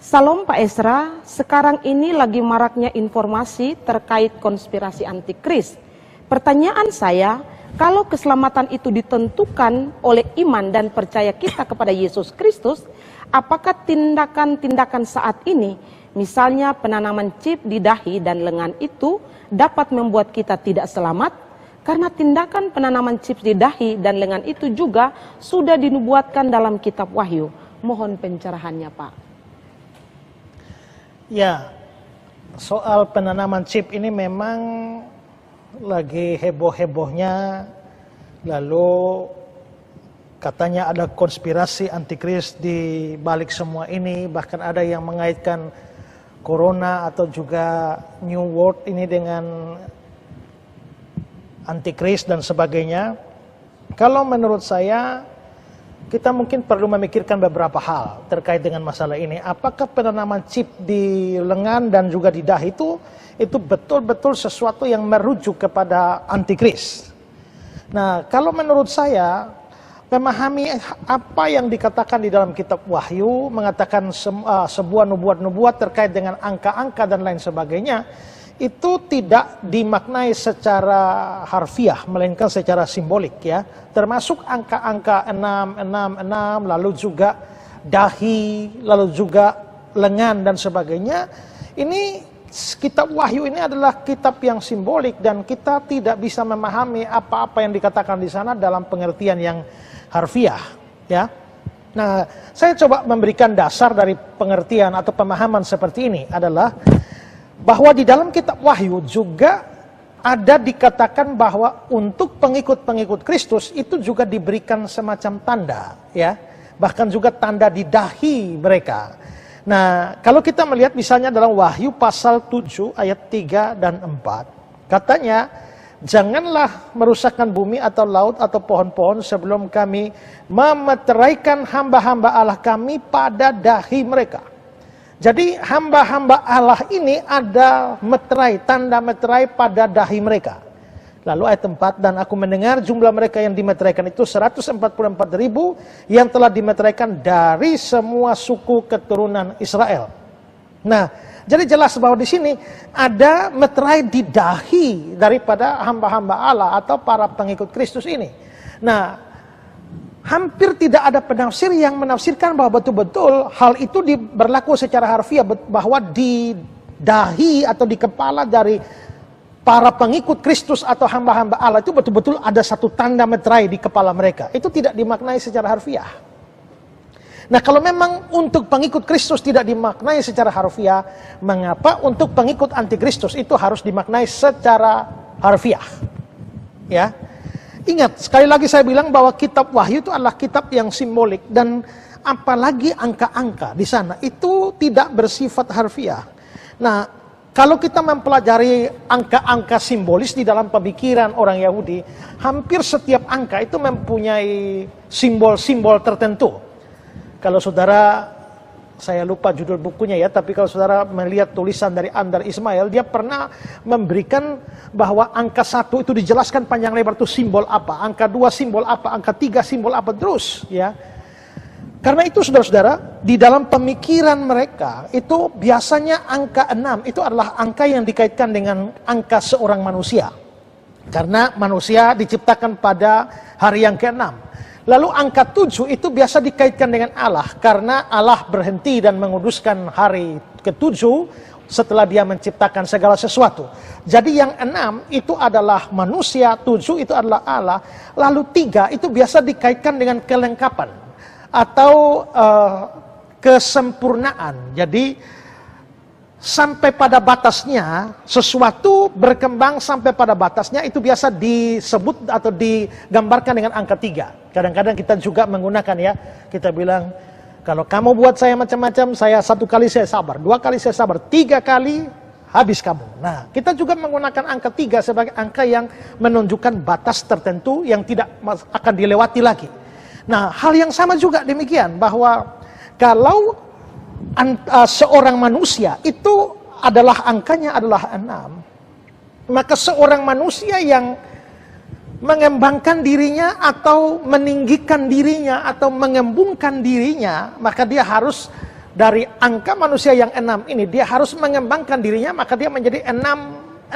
Salam Pak Esra, sekarang ini lagi maraknya informasi terkait konspirasi antikris. Pertanyaan saya, kalau keselamatan itu ditentukan oleh iman dan percaya kita kepada Yesus Kristus, apakah tindakan-tindakan saat ini, misalnya penanaman chip di dahi dan lengan itu, dapat membuat kita tidak selamat? Karena tindakan penanaman chip di dahi dan lengan itu juga sudah dinubuatkan dalam kitab Wahyu. Mohon pencerahannya, Pak. Ya, soal penanaman chip ini memang lagi heboh-hebohnya. Lalu katanya ada konspirasi antikris di balik semua ini. Bahkan ada yang mengaitkan corona atau juga New World ini dengan antikris dan sebagainya. Kalau menurut saya, kita mungkin perlu memikirkan beberapa hal terkait dengan masalah ini. Apakah penanaman chip di lengan dan juga di dahi itu betul-betul sesuatu yang merujuk kepada antikris? Nah, kalau menurut saya, memahami apa yang dikatakan di dalam kitab Wahyu, mengatakan sebuah nubuat-nubuat terkait dengan angka-angka dan lain sebagainya, itu tidak dimaknai secara harfiah, melainkan secara simbolik ya. Termasuk angka-angka 6, lalu juga dahi, lalu juga lengan dan sebagainya. Ini kitab Wahyu ini adalah kitab yang simbolik dan kita tidak bisa memahami apa-apa yang dikatakan di sana dalam pengertian yang harfiah ya. Nah, saya coba memberikan dasar dari pengertian atau pemahaman seperti ini adalah bahwa di dalam kitab Wahyu juga ada dikatakan bahwa untuk pengikut-pengikut Kristus itu juga diberikan semacam tanda ya, bahkan juga tanda di dahi mereka. Nah, kalau kita melihat misalnya dalam Wahyu pasal 7 ayat 3 dan 4, katanya, janganlah merusakkan bumi atau laut atau pohon-pohon sebelum kami memeteraikan hamba-hamba Allah kami pada dahi mereka. Jadi hamba-hamba Allah ini ada meterai, tanda meterai pada dahi mereka. Lalu ayat 4, dan aku mendengar jumlah mereka yang dimeteraikan itu 144.000 yang telah dimeteraikan dari semua suku keturunan Israel. Nah, jadi jelas bahwa di sini ada meterai di dahi daripada hamba-hamba Allah atau para pengikut Kristus ini. Nah, hampir tidak ada penafsir yang menafsirkan bahwa betul-betul hal itu berlaku secara harfiah, bahwa di dahi atau di kepala dari para pengikut Kristus atau hamba-hamba Allah itu betul-betul ada satu tanda meterai di kepala mereka. Itu tidak dimaknai secara harfiah. Nah, kalau memang untuk pengikut Kristus tidak dimaknai secara harfiah, mengapa untuk pengikut antikristus itu harus dimaknai secara harfiah? Ya. Ingat, sekali lagi saya bilang bahwa kitab Wahyu itu adalah kitab yang simbolik dan apalagi angka-angka di sana itu tidak bersifat harfiah. Nah, kalau kita mempelajari angka-angka simbolis di dalam pemikiran orang Yahudi, hampir setiap angka itu mempunyai simbol-simbol tertentu. Kalau saudara, saya lupa judul bukunya ya, tapi kalau saudara melihat tulisan dari Andar Ismail, dia pernah memberikan bahwa angka 1 itu dijelaskan panjang lebar itu simbol apa, angka 2 simbol apa, angka 3 simbol apa, terus ya. Karena itu saudara-saudara, di dalam pemikiran mereka, itu biasanya angka 6 itu adalah angka yang dikaitkan dengan angka seorang manusia. Karena manusia diciptakan pada hari yang ke-6. Lalu angka 7 itu biasa dikaitkan dengan Allah, karena Allah berhenti dan menguduskan hari ke-7 setelah dia menciptakan segala sesuatu. Jadi yang 6 itu adalah manusia, 7 itu adalah Allah, lalu 3 itu biasa dikaitkan dengan kelengkapan atau kesempurnaan. Jadi sampai pada batasnya, sesuatu berkembang sampai pada batasnya itu biasa disebut atau digambarkan dengan angka 3. Kadang-kadang kita juga menggunakan ya, kita bilang, kalau kamu buat saya macam-macam, saya 1 kali saya sabar, 2 kali saya sabar, 3 kali habis kamu. Nah, kita juga menggunakan angka 3 sebagai angka yang menunjukkan batas tertentu yang tidak akan dilewati lagi. Nah, hal yang sama juga demikian, bahwa kalau seorang manusia itu adalah angkanya adalah 6, maka seorang manusia yang mengembangkan dirinya atau meninggikan dirinya atau mengembungkan dirinya, maka dia harus dari angka manusia yang 6 ini, dia harus mengembangkan dirinya, maka dia menjadi 6.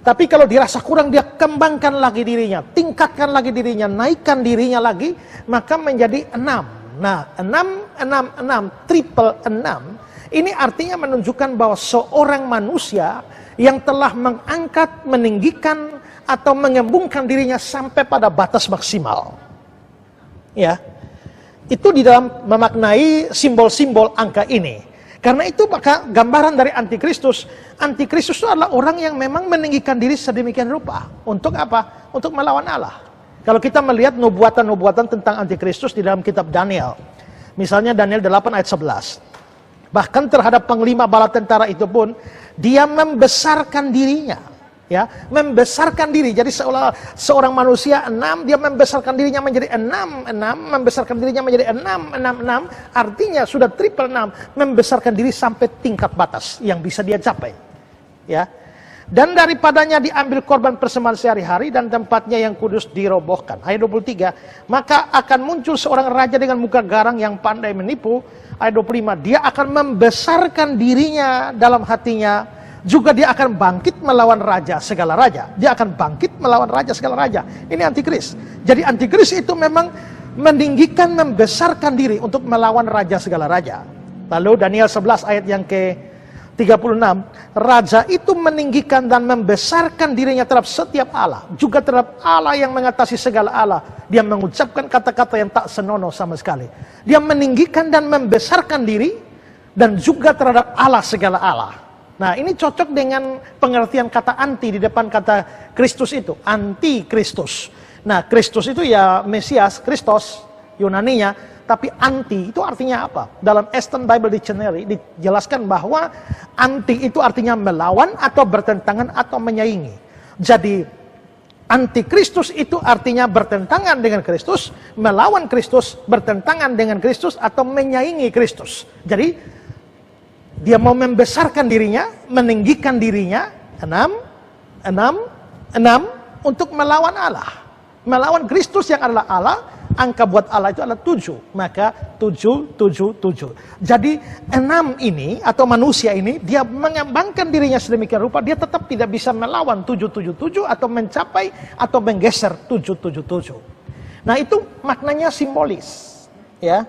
Tapi kalau dirasa kurang, dia kembangkan lagi dirinya, tingkatkan lagi dirinya, naikkan dirinya lagi, maka menjadi 6. Nah, 6, triple 6, ini artinya menunjukkan bahwa seorang manusia yang telah mengangkat, meninggikan, atau mengembungkan dirinya sampai pada batas maksimal. Ya, itu di dalam memaknai simbol-simbol angka ini. Karena itu maka gambaran dari antikristus. Antikristus itu adalah orang yang memang meninggikan diri sedemikian rupa. Untuk apa? Untuk melawan Allah. Kalau kita melihat nubuatan-nubuatan tentang antikristus di dalam kitab Daniel. Misalnya Daniel 8 ayat 11. Bahkan terhadap panglima bala tentara itu pun, dia membesarkan dirinya. Ya, membesarkan diri. Jadi seorang manusia 6, dia membesarkan dirinya menjadi 6, membesarkan dirinya menjadi 6. Artinya sudah triple 6, membesarkan diri sampai tingkat batas yang bisa dia capai. Ya. Dan daripadanya diambil korban persembahan sehari-hari dan tempatnya yang kudus dirobohkan. Ayat 23, maka akan muncul seorang raja dengan muka garang yang pandai menipu. Ayat 25, dia akan membesarkan dirinya dalam hatinya. Juga dia akan bangkit melawan raja segala raja. Dia akan bangkit melawan raja segala raja. Ini antikris. Jadi antikris itu memang meninggikan, membesarkan diri untuk melawan raja segala raja. Lalu Daniel 11 ayat yang ke-36. Raja itu meninggikan dan membesarkan dirinya terhadap setiap Allah. Juga terhadap Allah yang mengatasi segala Allah. Dia mengucapkan kata-kata yang tak senonoh sama sekali. Dia meninggikan dan membesarkan diri. Dan juga terhadap Allah segala Allah. Nah, ini cocok dengan pengertian kata anti di depan kata Kristus itu. Anti-Kristus. Nah, Kristus itu ya Mesias, Kristos, Yunaninya. Tapi anti itu artinya apa? Dalam Eastern Bible Dictionary dijelaskan bahwa anti itu artinya melawan atau bertentangan atau menyaingi. Jadi, anti-Kristus itu artinya bertentangan dengan Kristus, melawan Kristus, bertentangan dengan Kristus, atau menyaingi Kristus. Jadi, dia mau membesarkan dirinya, meninggikan dirinya, 6, untuk melawan Allah. Melawan Kristus yang adalah Allah, angka buat Allah itu adalah 7. Maka 7. Jadi 6 ini, atau manusia ini, dia mengembangkan dirinya sedemikian rupa, dia tetap tidak bisa melawan 777, atau mencapai, atau menggeser 777. Nah, itu maknanya simbolis. Ya.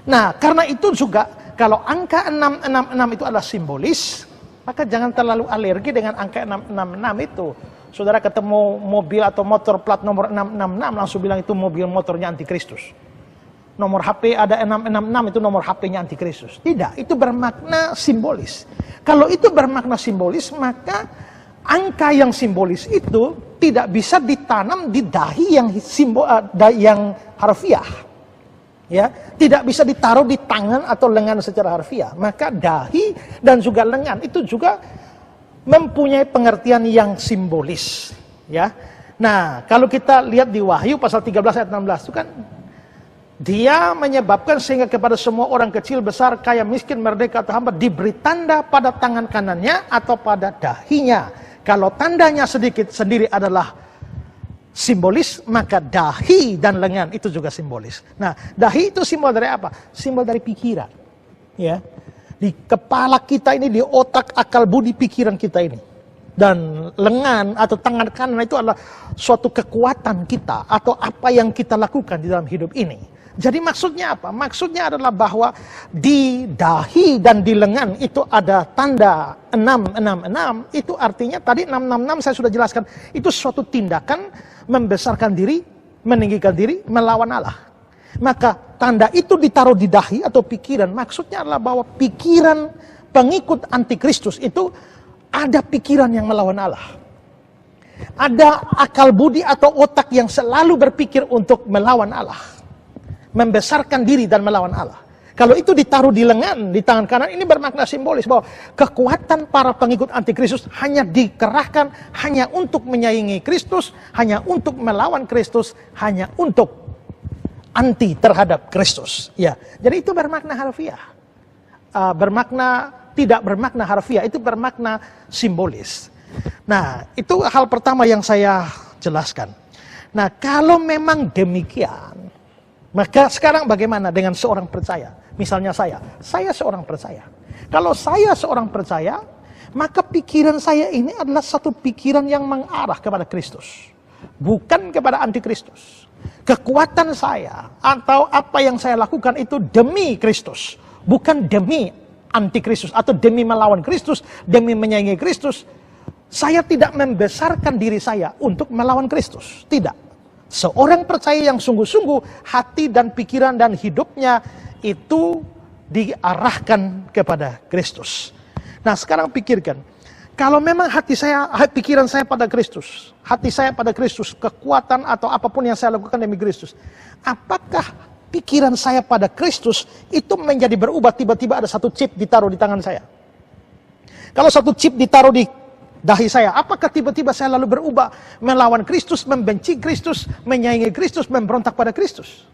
Nah, karena itu juga, kalau angka 666 itu adalah simbolis, maka jangan terlalu alergi dengan angka 666 itu. Saudara ketemu mobil atau motor plat nomor 666, langsung bilang itu mobil motornya antikristus. Nomor HP ada 666, itu nomor HP-nya antikristus. Tidak, itu bermakna simbolis. Kalau itu bermakna simbolis, maka angka yang simbolis itu tidak bisa ditanam di dahi yang harfiah. Ya, tidak bisa ditaruh di tangan atau lengan secara harfiah. Maka dahi dan juga lengan itu juga mempunyai pengertian yang simbolis. Ya, nah kalau kita lihat di Wahyu pasal 13 ayat 16 itu kan, dia menyebabkan sehingga kepada semua orang kecil, besar, kaya, miskin, merdeka atau hamba diberi tanda pada tangan kanannya atau pada dahinya. Kalau tandanya sedikit sendiri adalah simbolis, maka dahi dan lengan itu juga simbolis. Nah, dahi itu simbol dari apa? Simbol dari pikiran. Ya. Di kepala kita ini, di otak, akal, budi, pikiran kita ini. Dan lengan atau tangan kanan itu adalah suatu kekuatan kita atau apa yang kita lakukan di dalam hidup ini. Jadi maksudnya apa? Maksudnya adalah bahwa di dahi dan di lengan itu ada tanda 666. Itu artinya tadi 666 saya sudah jelaskan. Itu suatu tindakan membesarkan diri, meninggikan diri, melawan Allah. Maka tanda itu ditaruh di dahi atau pikiran. Maksudnya adalah bahwa pikiran pengikut antikristus itu ada pikiran yang melawan Allah. Ada akal budi atau otak yang selalu berpikir untuk melawan Allah. Membesarkan diri dan melawan Allah. Kalau itu ditaruh di lengan, di tangan kanan, ini bermakna simbolis bahwa kekuatan para pengikut antikristus hanya dikerahkan hanya untuk menyaingi Kristus, hanya untuk melawan Kristus, hanya untuk anti terhadap Kristus. Ya, jadi itu bermakna harfiah. Tidak bermakna harfiah, itu bermakna simbolis. Nah, itu hal pertama yang saya jelaskan. Nah, kalau memang demikian, maka sekarang bagaimana dengan seorang percaya? Misalnya saya seorang percaya. Kalau saya seorang percaya, maka pikiran saya ini adalah satu pikiran yang mengarah kepada Kristus, bukan kepada antikristus. Kekuatan saya atau apa yang saya lakukan itu demi Kristus, bukan demi antikristus atau demi melawan Kristus, demi menyaingi Kristus. Saya tidak membesarkan diri saya untuk melawan Kristus, tidak. Seorang percaya yang sungguh-sungguh hati dan pikiran dan hidupnya itu diarahkan kepada Kristus. Nah, sekarang pikirkan, kalau memang pikiran saya pada Kristus, hati saya pada Kristus, kekuatan atau apapun yang saya lakukan demi Kristus, apakah pikiran saya pada Kristus itu menjadi berubah tiba-tiba ada satu chip ditaruh di tangan saya? Kalau satu chip ditaruh di dahi saya, apakah tiba-tiba saya lalu berubah melawan Kristus, membenci Kristus, menyaingi Kristus, memberontak pada Kristus?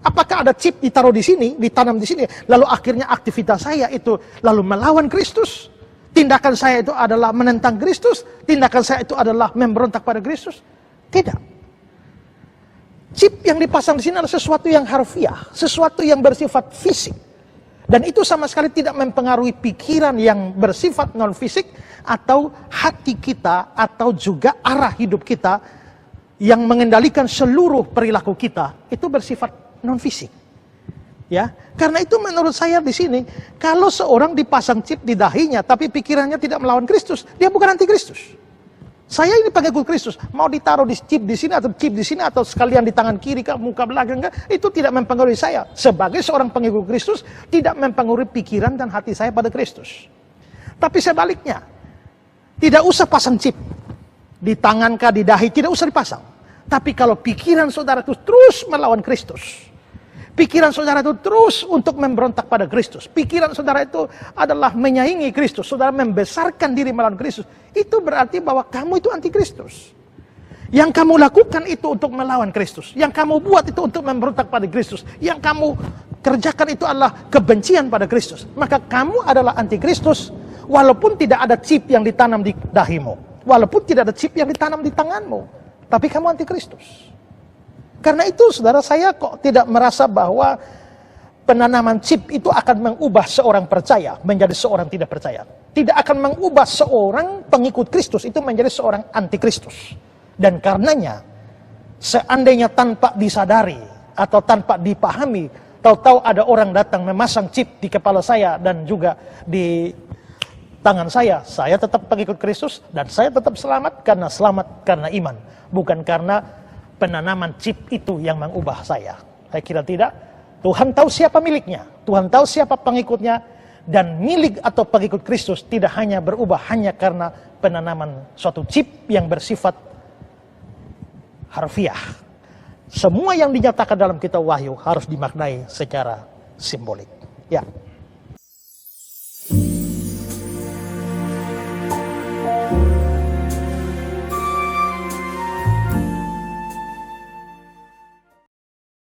Apakah ada chip ditaruh di sini, ditanam di sini, lalu akhirnya aktivitas saya itu lalu melawan Kristus? Tindakan saya itu adalah menentang Kristus? Tindakan saya itu adalah memberontak pada Kristus? Tidak. Chip yang dipasang di sini adalah sesuatu yang harfiah, sesuatu yang bersifat fisik. Dan itu sama sekali tidak mempengaruhi pikiran yang bersifat non-fisik atau hati kita atau juga arah hidup kita yang mengendalikan seluruh perilaku kita itu bersifat non-fisik. Ya, karena itu menurut saya di sini, kalau seorang dipasang chip di dahinya tapi pikirannya tidak melawan Kristus, dia bukan anti Kristus. Saya ini pengikut Kristus, mau ditaruh di chip di sini atau sekalian di tangan kiri ke muka belakang, itu tidak mempengaruhi saya. Sebagai seorang pengikut Kristus, tidak mempengaruhi pikiran dan hati saya pada Kristus. Tapi sebaliknya, tidak usah pasang chip di tangan kah, di dahi, tidak usah dipasang. Tapi kalau pikiran saudara itu terus melawan Kristus, pikiran saudara itu terus untuk memberontak pada Kristus, pikiran saudara itu adalah menyaingi Kristus, saudara membesarkan diri melawan Kristus, itu berarti bahwa kamu itu anti Kristus. Yang kamu lakukan itu untuk melawan Kristus, yang kamu buat itu untuk memberontak pada Kristus, yang kamu kerjakan itu adalah kebencian pada Kristus. Maka kamu adalah anti Kristus, walaupun tidak ada chip yang ditanam di dahimu, walaupun tidak ada chip yang ditanam di tanganmu, tapi kamu anti Kristus. Karena itu saudara, saya kok tidak merasa bahwa penanaman chip itu akan mengubah seorang percaya menjadi seorang tidak percaya. Tidak akan mengubah seorang pengikut Kristus itu menjadi seorang anti Kristus. Dan karenanya, seandainya tanpa disadari atau tanpa dipahami, tahu-tahu ada orang datang memasang chip di kepala saya dan juga di tangan saya tetap pengikut Kristus dan saya tetap selamat karena iman, bukan karena penanaman chip itu yang mengubah saya. Saya kira tidak. Tuhan tahu siapa miliknya, Tuhan tahu siapa pengikutnya, dan milik atau pengikut Kristus tidak hanya berubah hanya karena penanaman suatu chip yang bersifat harfiah. Semua yang dinyatakan dalam kitab Wahyu harus dimaknai secara simbolik. Ya.